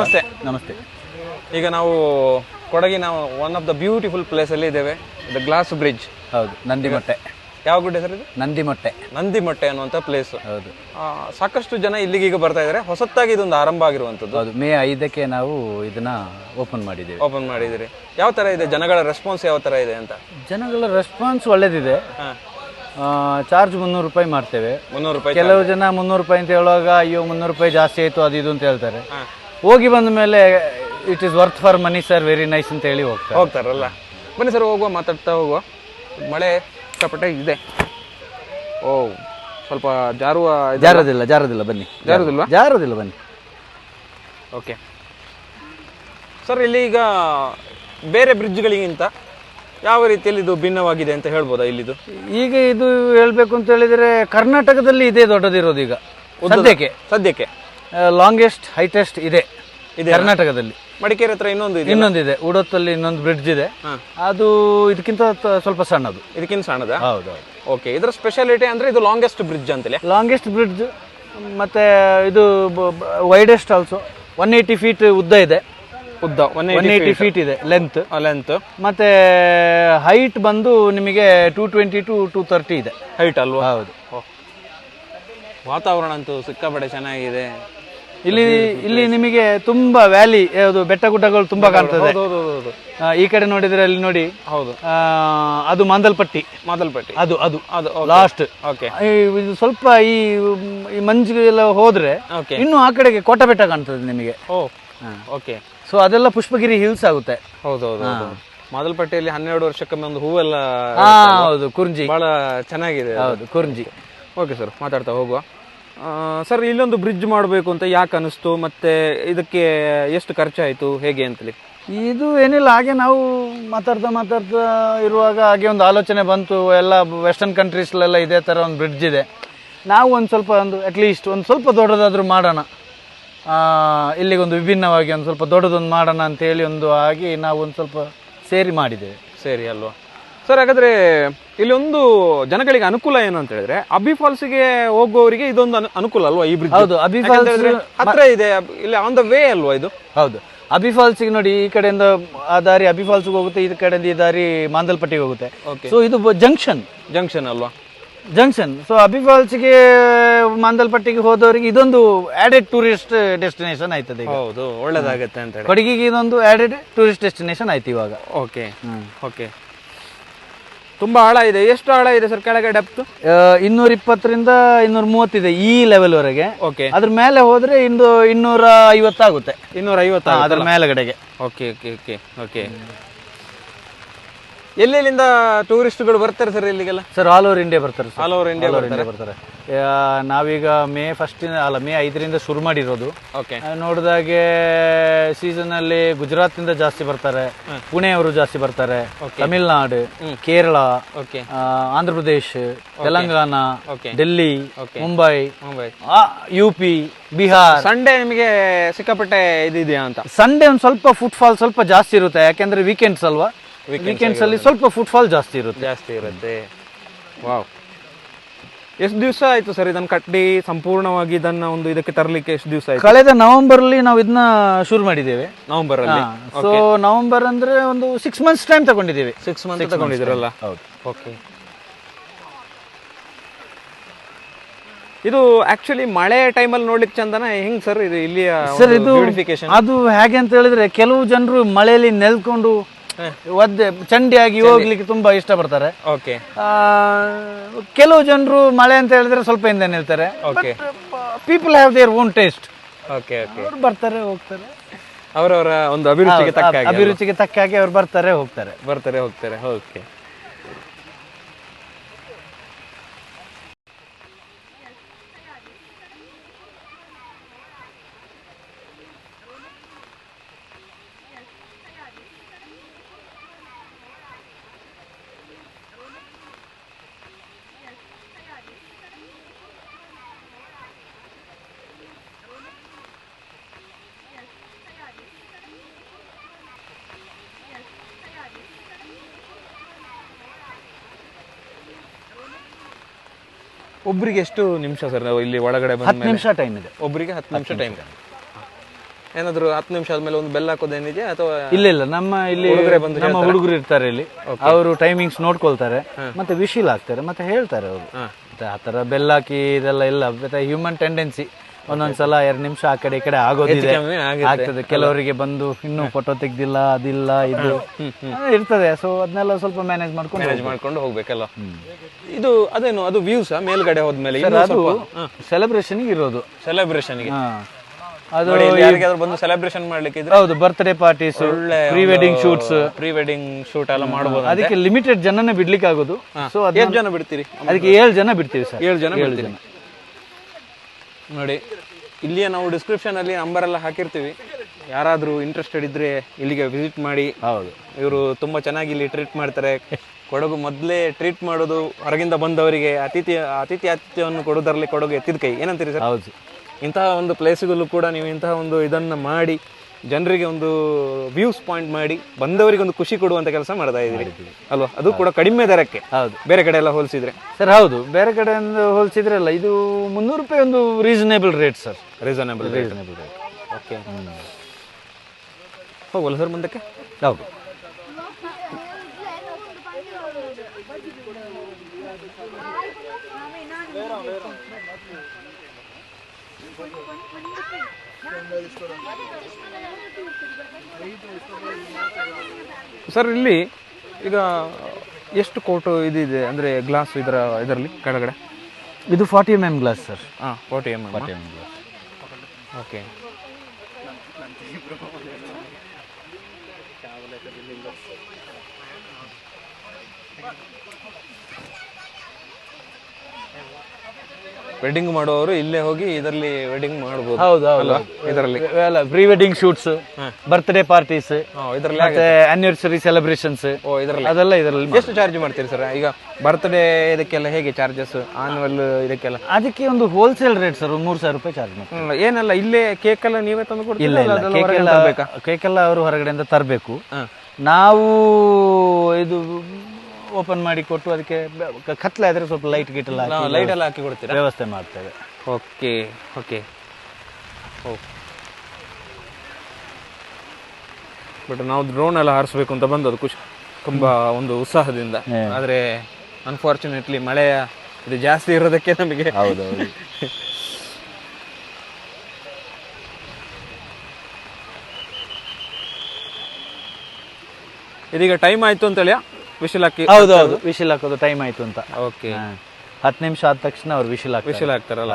ನಮಸ್ತೆ. ನಮಸ್ತೆ. ಈಗ ನಾವು ಕೊಡಗಿನ ಒನ್ ಆಫ್ ದ ಬ್ಯೂಟಿಫುಲ್ ಪ್ಲೇಸಲ್ಲಿ ಇದ್ದೇವೆ. The glass bridge. ಹೌದು, ನಂದಿಮೊಟ್ಟೆ. ಯಾವ ಗುಡ್ಡೆ ಸರ್ ಇದು? ನಂದಿಮೊಟ್ಟೆ. ನಂದಿಮೊಟ್ಟೆ ಅನ್ನುವಂಥ ಪ್ಲೇಸ್. ಹೌದು. ಸಾಕಷ್ಟು ಜನ ಇಲ್ಲಿಗೆ ಈಗ ಬರ್ತಾ ಇದ್ದಾರೆ. ಹೊಸತ್ತಾಗಿ ಇದೊಂದು ಆರಂಭ ಆಗಿರುವಂಥದ್ದು. ಹೌದು, ಮೇ 5ಕ್ಕೆ ನಾವು ಇದನ್ನ ಓಪನ್ ಮಾಡಿದ್ದೇವೆ. ಓಪನ್ ಮಾಡಿದಿರಿ. ಯಾವ ಥರ ಇದೆ ಜನಗಳ ರೆಸ್ಪಾನ್ಸ್, ಯಾವ ಥರ ಇದೆ ಅಂತ? ಜನಗಳ ರೆಸ್ಪಾನ್ಸ್ ಒಳ್ಳೇದಿದೆ. ಚಾರ್ಜ್ 300 ರೂಪಾಯಿ ಮಾಡ್ತೇವೆ. 300 ರೂಪಾಯಿ. ಕೆಲವು ಜನ 300 ರೂಪಾಯಿ ಅಂತ ಹೇಳುವಾಗ ಅಯ್ಯೋ 300 ರೂಪಾಯಿ ಜಾಸ್ತಿ ಆಯಿತು ಅದು ಇದು ಅಂತ ಹೇಳ್ತಾರೆ. ಹೋಗಿ ಬಂದ ಮೇಲೆ it is worth for money sir, very nice ಅಂತ ಹೇಳಿ ಹೋಗ್ತಾರಲ್ಲ. ಬನ್ನಿ ಸರ್, ಹೋಗುವ, ಮಾತಾಡ್ತಾ ಹೋಗುವ. ಮಳೆ ಸಿಕ್ಕಾಪಟ್ಟೆ ಇದೆ. ಓ, ಸ್ವಲ್ಪ ಜಾರೋದಿಲ್ಲ ಬನ್ನಿ. ಜಾರೋದಿಲ್ಲ ಬನ್ನಿ. ಓಕೆ ಸರ್, ಇಲ್ಲಿ ಈಗ ಬೇರೆ ಬ್ರಿಡ್ಜ್ಗಳಿಗಿಂತ ಯಾವ ರೀತಿಯಲ್ಲಿ ಇದು ಭಿನ್ನವಾಗಿದೆ ಅಂತ ಹೇಳ್ಬೋದಾ ಇಲ್ಲಿದು? ಈಗ ಇದು ಹೇಳ್ಬೇಕು ಅಂತ ಹೇಳಿದ್ರೆ ಕರ್ನಾಟಕದಲ್ಲಿ ಇದೇ ದೊಡ್ಡದಿರೋದು ಈಗ ಸದ್ಯಕ್ಕೆ ಲಾಂಗೆಸ್ಟ್ ಹೈಟೆಸ್ಟ್ ಇದೆ ಕರ್ನಾಟಕದಲ್ಲಿ. ಮಡಿಕೇರಿ ಹತ್ರ ಇನ್ನೊಂದಿದೆ, ಉಡೋತ್ತಲ್ಲಿ ಇನ್ನೊಂದು ಬ್ರಿಡ್ಜ್ ಇದೆ. ಅದು ಇದಕ್ಕಿಂತ ಸ್ವಲ್ಪ ಸಣ್ಣದು. ಇದಕ್ಕಿಂತ ಸಣ್ಣದ? ಹೌದು. ಓಕೆ, ಇದರ ಸ್ಪೆಷಾಲಿಟಿ ಅಂದ್ರೆ ಇದು ಲಾಂಗೆಸ್ಟ್ ಬ್ರಿಡ್ಜ್ ಅಂತಲೇ. ಲಾಂಗೆಸ್ಟ್ ಬ್ರಿಡ್ಜ್ ಮತ್ತೆ ಇದು ವೈಡೆಸ್ಟ್ ಆಲ್ಸೋ. 180 ಫೀಟ್ ಉದ್ದ ಇದೆ. 180 ಫೀಟ್ ಇದೆ ಲೆಂತ್. ಮತ್ತೆ ಹೈಟ್ ಬಂದು ನಿಮಗೆ 220 to 230 ಇದೆ ಹೈಟ್ ಅಲ್ವಾ? ಹೌದು. ವಾತಾವರಣ ಅಂತೂ ಸಿಕ್ಕಾಪಟ್ಟೆ ಚೆನ್ನಾಗಿದೆ. ಇಲ್ಲಿ ನಿಮಗೆ ತುಂಬಾ ವ್ಯಾಲಿ, ಯಾವುದು ಬೆಟ್ಟ ಗುಡ್ಡಗಳು ತುಂಬಾ ಕಾಣ್ತದೆ. ಈ ಕಡೆ ನೋಡಿದ್ರೆ ಅಲ್ಲಿ ನೋಡಿ. ಹೌದು, ಅದು ಮಾಂದಲ್ಪಟ್ಟಿ ಅದು ಲಾಸ್ಟ್. ಇದು ಸ್ವಲ್ಪ ಈ ಮಂಜಿಗೆಲ್ಲ ಹೋದ್ರೆ ಇನ್ನು ಆ ಕಡೆಗೆ ಕೋಟ ಬೆಟ್ಟ ಕಾಣ್ತದೆ ನಿಮಗೆ. ಓಕೆ. ಸೊ ಅದೆಲ್ಲ ಪುಷ್ಪಗಿರಿ ಹಿಲ್ಸ್ ಆಗುತ್ತೆ. ಹೌದೌದು. ಮಾದಲ್ಪಟ್ಟಿಯಲ್ಲಿ 12 ವರ್ಷಕ್ಕೊಮ್ಮೆ ಒಂದು ಹೂವೆಲ್ಲ. ಹೌದು, ಕುರ್ಜಿ ಬಹಳ ಚೆನ್ನಾಗಿದೆ. ಹೌದು, ಕುರ್ಜಿ. ಓಕೆ ಸರ್, ಮಾತಾಡ್ತಾ ಹೋಗುವ. ಸರ್, ಇಲ್ಲೊಂದು ಬ್ರಿಡ್ಜ್ ಮಾಡಬೇಕು ಅಂತ ಯಾಕೆ ಅನಿಸ್ತು, ಮತ್ತೆ ಇದಕ್ಕೆ ಎಷ್ಟು ಖರ್ಚಾಯಿತು, ಹೇಗೆ ಅಂತಲಿ? ಇದು ಏನಿಲ್ಲ, ಹಾಗೆ ನಾವು ಮಾತಾಡ್ತಾ ಇರುವಾಗ ಹಾಗೆ ಒಂದು ಆಲೋಚನೆ ಬಂತು. ಎಲ್ಲ ವೆಸ್ಟರ್ನ್ ಕಂಟ್ರೀಸ್ಲೆಲ್ಲ ಇದೇ ಥರ ಒಂದು ಬ್ರಿಡ್ಜ್ ಇದೆ, ನಾವು ಒಂದು ಅಟ್ಲೀಸ್ಟ್ ಒಂದು ಸ್ವಲ್ಪ ದೊಡ್ಡದಾದರೂ ಮಾಡೋಣ, ಇಲ್ಲಿಗೊಂದು ವಿಭಿನ್ನವಾಗಿ ಒಂದು ಸ್ವಲ್ಪ ದೊಡ್ಡದೊಂದು ಮಾಡೋಣ ಅಂತೇಳಿ ಆಗಿ ನಾವು ಒಂದು ಸ್ವಲ್ಪ ಸೇರಿ ಮಾಡಿದ್ದೇವೆ. ಸೇರಿ ಅಲ್ವಾ ಸರ್? ಹಾಗಾದ್ರೆ ಇಲ್ಲಿ ಒಂದು ಜನಗಳಿಗೆ ಅನುಕೂಲ ಏನು ಅಂತ ಹೇಳಿದ್ರೆ, ಅಬ್ಬಿ ಫಾಲ್ಸ್ಗೆ ಹೋಗುವವರಿಗೆ ಇದೊಂದು ಅನುಕೂಲ ಅಲ್ವಾ ಈ ಬ್ರಿಡ್ಜ್? ಹೌದು, ಅಬ್ಬಿ ಫಾಲ್ಸ್ ಹತ್ರ ಇದೆ, ಇಲ್ಲಿ ಆನ್ ದ ವೇ ಅಲ್ವಾ ಇದು? ಹೌದು, ಅಬ್ಬಿ ಫಾಲ್ಸ್ಗೆ ನೋಡಿ, ಈ ಕಡೆಯಿಂದ ಆ ದಾರಿ ಅಬ್ಬಿ ಫಾಲ್ಸ್ಗೆ ಹೋಗುತ್ತೆ, ಈ ಕಡೆಯಿಂದ ಈ ದಾರಿ ಮಾಂದಲ್ಪಟ್ಟಿಗೆ ಹೋಗುತ್ತೆ. ಸೊ ಇದು ಜಂಕ್ಷನ್ ಅಲ್ವಾ? ಜಂಕ್ಷನ್. ಸೊ ಅಬ್ಬಿ ಫಾಲ್ಸ್ಗೆ ಮಾಂದಲ್ಪಟ್ಟಿಗೆ ಹೋದವರಿಗೆ ಇದೊಂದು ಆಡೆಡ್ ಟೂರಿಸ್ಟ್ ಡೆಸ್ಟಿನೇಷನ್ ಆಯ್ತದೆ. ಹೌದು, ಒಳ್ಳೇದಾಗುತ್ತೆ ಅಂತ ಹೇಳಿ ಕೊಡಗಿಗೆ ಇದೊಂದು ಆಡೆಡ್ ಟೂರಿಸ್ಟ್ ಡೆಸ್ಟಿನೇಷನ್ ಆಯ್ತು ಇವಾಗ. ಓಕೆ. ತುಂಬಾ ಆಳ ಇದೆ. ಎಷ್ಟು ಆಳ ಇದೆ ಸರ್ ಕೆಳಗೆ ಡೆಪ್ತ್? 220ರಿಂದ 230 ಇದೆ ಈ ಲೆವೆಲ್ ವರೆಗೆ. ಓಕೆ. ಅದ್ರ ಮೇಲೆ ಹೋದ್ರೆ 250 ಆಗುತ್ತೆ. 250 ಅದ್ರ ಮೇಲೆಗಡೆಗೆ. ಓಕೆ. ಎಲ್ಲೆಲ್ಲಿಂದ ಟೂರಿಸ್ಟ್ಗಳು ಬರ್ತಾರೆ ಸರ್ ಇಲ್ಲಿಗೆಲ್ಲ? ಸರ್ ಆಲ್ ಓವರ್ ಇಂಡಿಯಾ ಬರ್ತಾರೆ. ಆಲ್ ಓವರ್ ಇಂಡಿಯಾ ಬರ್ತಾರೆ. ನಾವೀಗ ಮೇ 5ರಿಂದ ಶುರು ಮಾಡಿರೋದು. ನೋಡಿದಾಗೆ ಸೀಸನ್ ಅಲ್ಲಿ ಗುಜರಾತ್ ನಿಂದ ಜಾಸ್ತಿ ಬರ್ತಾರೆ, ಪುಣೆಯವರು ಜಾಸ್ತಿ ಬರ್ತಾರೆ, ತಮಿಳ್ನಾಡು, ಕೇರಳ, ಆಂಧ್ರ ಪ್ರದೇಶ್, ತೆಲಂಗಾಣ, ಡೆಲ್ಲಿ, ಮುಂಬೈ, UP, ಬಿಹಾರ್. ಸಂಡೇ ನಿಮಗೆ ಸಿಕ್ಕಾಪಟ್ಟೆ ಇದೆಯಾ ಅಂತ? ಸಂಡೇ ಒಂದು ಸ್ವಲ್ಪ ಫುಟ್ಫಾಲ್ ಸ್ವಲ್ಪ ಜಾಸ್ತಿ ಇರುತ್ತೆ, ಯಾಕೆಂದ್ರೆ ವೀಕೆಂಡ್ಸ್ ಅಲ್ವಾ. ವೀಕೆಂಡ್ಸ್ ಅಲ್ಲಿ ಸ್ವಲ್ಪ ಫುಟ್ಫಾಲ್ ಜಾಸ್ತಿ ಇರುತ್ತೆ. ವಾವ್. ಎಷ್ಟು ದಿವಸ ಆಯ್ತು ಸರ್ ಇದನ್ನ ಕಟ್ಟಿ ಸಂಪೂರ್ಣವಾಗಿ ಇದನ್ನ ಇದಕ್ಕೆ ತರಲಿಕ್ಕೆ? ಎಷ್ಟು ದಿವಸ ಆಯ್ತು? ಕಳೆದ ನವೆಂಬರ್ ಅಲ್ಲಿ ನಾವು ಇದನ್ನ ಶುರು ಮಾಡಿದ್ದೇವೆ. ನವೆಂಬರ್ ಅಲ್ಲಿ? ಸೊ ನವೆಂಬರ್ ಅಂದ್ರೆ ಒಂದು 6 months ಟೈಮ್ ತಗೊಂಡಿದ್ದೇವೆ. 6 months ತಗೊಂಡಿದ್ರಲ್ಲ? ಹೌದು. ಓಕೆ. ಇದು ಆಕ್ಚುಲಿ ಮಳೆ ಟೈಮಲ್ಲಿ ನೋಡ್ಲಿಕ್ಕೆ ಚಂದನ ಹೆಂಗ್ ಸರ್ ಇದು ಇಲ್ಲಿಯ ಬ್ಯೂಟಿಫಿಕೇಶನ್? ಅದು ಹೇಗೆ ಅಂತ ಹೇಳಿದ್ರೆ, ಕೆಲವು ಜನರು ಮಳೆಯಲ್ಲಿ ನೆಲ್ಕೊಂಡು ಚಂಡಿಯಾಗಿ ಹೋಗ್ಲಿಕ್ಕೆ ತುಂಬಾ ಇಷ್ಟ ಪಡ್ತಾರೆ. ಕೆಲವು ಜನರು ಮಳೆ ಅಂತ ಹೇಳಿದ್ರೆ ಸ್ವಲ್ಪ ಹಿಂದೆ ನಿಲ್ತಾರೆ. People have their own taste. ಬರ್ತಾರೆ ಹೋಗ್ತಾರೆ, ಅವರವರ ಒಂದು ಅಭಿರುಚಿಗೆ ತಕ್ಕ ಹಾಗೆ ಅವ್ರು ಬರ್ತಾರೆ ಹೋಗ್ತಾರೆ. ಓಕೆ. ಒಬ್ಬರಿಗೆ ಎಷ್ಟು ನಿಮಿಷ ಸರ್ ಇಲ್ಲಿ ಒಳಗಡೆ ಬಂದ 10 ನಿಮಿಷ ಟೈಮ್ ಇದೆ. ಒಬ್ಬರಿಗೆ 10 ನಿಮಿಷ ಟೈಮ್. ಏನಾದ್ರು 10 ನಿಮಿಷ ಆದ್ಮೇಲೆ ಒಂದು ಬೆಲ್ಲ ಹಾಕೋದೇನಿದೆಯಾ ಅಥವಾ ಇಲ್ಲ ಇಲ್ಲ, ನಮ್ಮ ಇಲ್ಲಿ ನಮ್ಮ ಹುಡುಗರು ಇರ್ತಾರೆ ಇಲ್ಲಿ, ಅವರು ಟೈಮಿಂಗ್ಸ್ ನೋಡ್ಕೊಳ್ತಾರೆ, ಮತ್ತೆ ವಿಶಿಲ್ ಹಾಕ್ತಾರೆ, ಮತ್ತೆ ಹೇಳ್ತಾರೆ ಅವರು. ಮತ್ತೆ ಆ ತರ ಬೆಲ್ಲ ಹಾಕಿ ಇದೆಲ್ಲ ಇಲ್ಲ, ಮತ್ತೆ ಹ್ಯೂಮನ್ ಟೆಂಡೆನ್ಸಿ ಒಂದೊಂದ್ಸಲ 2 ನಿಮಿಷ ಆ ಕಡೆ ಈ ಕಡೆ ಆಗೋದಿದೆ, ಆಗ್ತದೆ. ಕೆಲವರಿಗೆ ಬಂದು ಇನ್ನೂ ಫೋಟೋ ತೆಗ್ದಿಲ್ಲ, ಅದಿಲ್ಲ, ಇದು ಇರ್ತದೆ. ಸೊ ಅದನ್ನೆಲ್ಲ ಸ್ವಲ್ಪ ಮ್ಯಾನೇಜ್ ಮಾಡ್ಕೊಂಡು ಹೋಗ್ಬೇಕಲ್ಲ. ಇದು ಅದೇನು ಅದು ವ್ಯೂಸ್ ಮೇಲ್ಗಡೆ ಹೋದ್ಮೇಲೆ ಅದು ಸೆಲೆಬ್ರೇಷನ್ ಇರೋದು. ಸೆಲೆಬ್ರೇಷನ್ಗೆ ಅದು ಯಾರಿಗಾದ್ರೂ ಬಂದು ಸೆಲೆಬ್ರೇಷನ್ ಮಾಡ್ಲಿಕ್ಕೆ ಇದ್ರೆ ಹೌದು, birthday parties, pre wedding shoots, pre wedding shoot ಎಲ್ಲ ಮಾಡಬಹುದು. ಅದಕ್ಕೆ ಲಿಮಿಟೆಡ್ ಜನನೇ ಬಿಡ್ಲಿಕ್ಕೆ ಆಗೋದು. ಸೊ ಎಷ್ಟು ಜನ ಬಿಡ್ತೀರಿ? ಅದಕ್ಕೆ 7 ಜನ ಬಿಡ್ತೀವಿ ಸರ್. 7 ಜನ ನೋಡಿ. ಇಲ್ಲಿಯೇ ನಾವು ಡಿಸ್ಕ್ರಿಪ್ಷನ್ ಅಲ್ಲಿ ನಂಬರ್ ಎಲ್ಲ ಹಾಕಿರ್ತೀವಿ, ಯಾರಾದ್ರೂ ಇಂಟ್ರೆಸ್ಟೆಡ್ ಇದ್ರೆ ಇಲ್ಲಿಗೆ ವಿಸಿಟ್ ಮಾಡಿ. ಹೌದು, ಇವರು ತುಂಬಾ ಚೆನ್ನಾಗಿ ಇಲ್ಲಿ ಟ್ರೀಟ್ ಮಾಡ್ತಾರೆ. ಕೊಡಗು ಮೊದಲೇ ಟ್ರೀಟ್ ಮಾಡೋದು ಹೊರಗಿಂದ ಬಂದವರಿಗೆ ಆತಿಥ್ಯವನ್ನು ಕೊಡೋದರಲ್ಲಿ ಕೊಡಗು ಎತ್ತಿದ ಕೈ, ಏನಂತೀರಿ ಸರ್? ಹೌದು. ಇಂತಹ ಒಂದು ಪ್ಲೇಸ್ಗಳು ಕೂಡ ನೀವು ಇಂತಹ ಒಂದು ಇದನ್ನು ಮಾಡಿ ಜನರಿಗೆ ಒಂದು ವ್ಯೂಸ್ ಪಾಯಿಂಟ್ ಮಾಡಿ ಬಂದವರಿಗೆ ಒಂದು ಖುಷಿ ಕೊಡುವಂತ ಕೆಲಸ ಮಾಡ್ತಾ ಇದ್ದೀರಿ ಅಲ್ವಾ? ಅದು ಕೂಡ ಕಡಿಮೆ ದರಕ್ಕೆ. ಹೌದು, ಬೇರೆ ಕಡೆ ಎಲ್ಲ ಹೋಲಿಸಿದ್ರೆ ಸರ್. ಹೌದು, ಬೇರೆ ಕಡೆಯಿಂದ ಹೋಲಿಸಿದ್ರಲ್ಲ, ಇದು 300 ರೂಪಾಯಿ ಒಂದು reasonable rate sir. Reasonable rate. Okay, ಹೋಗಲ್ಲ ಸರ್ ಮುಂದಕ್ಕೆ? ಹೌದು. ಸರ್ ಇಲ್ಲಿ ಈಗ ಎಷ್ಟು ಕೋಟು ಇದಿದೆ ಅಂದ್ರೆ ಗ್ಲಾಸ್ ಇದರಲ್ಲಿ ಕೆಳಗಡೆ? ಇದು 40 mm glass sir. 40 mm glass. Okay. Wedding ಮಾಡುವವರು ಇಲ್ಲೇ ಹೋಗಿ ಇದರಲ್ಲಿ ವೆಡ್ಡಿಂಗ್ ಮಾಡಬಹುದು. ಹೌದು, ಇದರಲ್ಲಿ pre wedding shoots, birthday parties, ಇದರಲ್ಲಿ ಮತ್ತೆ ಆನಿವರ್ಸರಿ ಸೆಲೆಬ್ರೇಷನ್ಸ್, ಅದೆಲ್ಲ ಇದರಲ್ಲಿ. ಎಷ್ಟು ಚಾರ್ಜ್ ಮಾಡ್ತೀರಿ ಸರ್? ಈಗ ಬರ್ತ್ಡೇ ಇದಕ್ಕೆಲ್ಲ ಹೇಗೆ ಚಾರ್ಜಸ್? ಆನ್ಯುವಲ್ ಇದಕ್ಕೆಲ್ಲ ಅದಕ್ಕೆ ಒಂದು ಹೋಲ್ಸೇಲ್ ರೇಟ್ ಸರ್, 3000 ರೂಪಾಯಿ ಚಾರ್ಜ್ ಮಾಡ್ತಾರೆ. ಏನೆಲ್ಲ ಇಲ್ಲೇ ಕೇಕ್ ಎಲ್ಲ ನೀವೇ ತಂದು ಕೊಡ್ತೀರಾ? ಕೇಕ್ ಎಲ್ಲ ಅವರು ಹೊರಗಡೆಯಿಂದ ತರಬೇಕು. ನಾವು ಇದು ಓಪನ್ ಮಾಡಿ ಕೊಟ್ಟು ಅದಕ್ಕೆ ಕತ್ಲೆ ಆದ್ರೆ ಸ್ವಲ್ಪ ಲೈಟ್ ಎಲ್ಲ ಹಾಕಿ ಕೊಡ್ತೀರಾ? ವ್ಯವಸ್ಥೆ ಮಾಡ್ತೇವೆ. Okay okay. ಬಟ್ ನಾವು ಡ್ರೋನ್ ಎಲ್ಲ ಹಾರಿಸ್ಬೇಕು ಅಂತ ಬಂದದ್ದು ಖುಷಿ, ತುಂಬಾ ಒಂದು ಉತ್ಸಾಹದಿಂದ. ಆದ್ರೆ ಅನ್ಫಾರ್ಚುನೇಟ್ಲಿ ಮಳೆಯ ಇದು ಜಾಸ್ತಿ ಇರೋದಕ್ಕೆ ನಮಗೆ ಇದೀಗ ಟೈಮ್ ಆಯ್ತು ಅಂತೇಳಿ ವಿಶಿಲ್ ಹಾಕಿ. ಹೌದೌದು, ವಿಶಿಲ್ ಹಾಕೋದು ಟೈಮ್ ಆಯ್ತು ಅಂತ. ಓಕೆ, 10 ನಿಮಿಷ ಆದ ತಕ್ಷಣ ಅವ್ರು ವಿಶಿಲ್ ಹಾಕ್ತಾರಲ್ಲ.